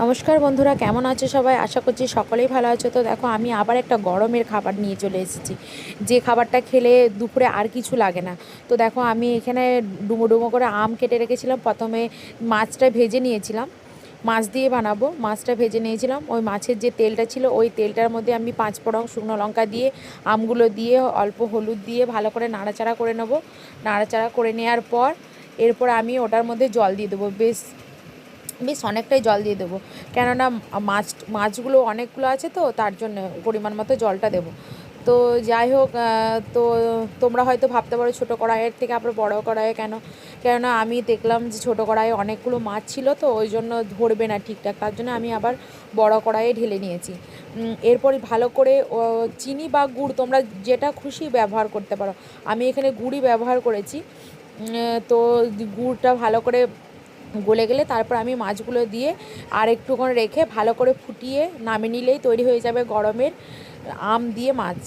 নমস্কার বন্ধুরা, কেমন আছো সবাই? আশা করছি সকলেই ভালো আছো। তো দেখো, আমি আবার একটা গরমের খাবার নিয়ে চলে এসেছি, যে খাবারটা খেলে দুপুরে আর কিছু লাগে না। তো দেখো, আমি এখানে ডুমো ডুমো করে আম কেটে রেখেছিলাম। প্রথমে মাছটা ভেজে নিয়েছিলাম, মাছ দিয়ে বানাবো। মাছটা ভেজে নিয়েছিলাম, ওই মাছের যে তেলটা ছিল ওই তেলটার মধ্যে আমি 5 ফোড়ন শুকনো লঙ্কা দিয়ে, আমগুলো দিয়ে, অল্প হলুদ দিয়ে ভালো করে নাড়াচাড়া করে নেবো। নাড়াচাড়া করে নেওয়ার পর এরপর আমি ওটার মধ্যে জল দিয়ে দেবো, বেশ বেশ অনেকটাই জল দিয়ে দেবো। কেননা মাছগুলো অনেকগুলো আছে, তো তার জন্য পরিমাণ মতো জলটা দেবো। তো যাই হোক, তো তোমরা হয়তো ভাবতে পারো ছোটো কড়াইয়ের থেকে আবার বড় কড়াইয়ে কেন? কেননা আমি দেখলাম যে ছোটো কড়াইয়ে অনেকগুলো মাছ ছিল, তো ওই জন্য ধরবে না ঠিকঠাক, তার জন্য আমি আবার বড় কড়াইয়ে ঢেলে নিয়েছি। এরপর ভালো করে চিনি বা গুড় তোমরা যেটা খুশি ব্যবহার করতে পারো। আমি এখানে গুড়ই ব্যবহার করেছি। তো গুড়টা ভালো করে গলে গেলে তারপর আমি মাছগুলো দিয়ে আর একটুক্ষণ রেখে ভালো করে ফুটিয়ে নামিয়ে নিলেই তৈরি হয়ে যাবে গরমের আম দিয়ে মাছ।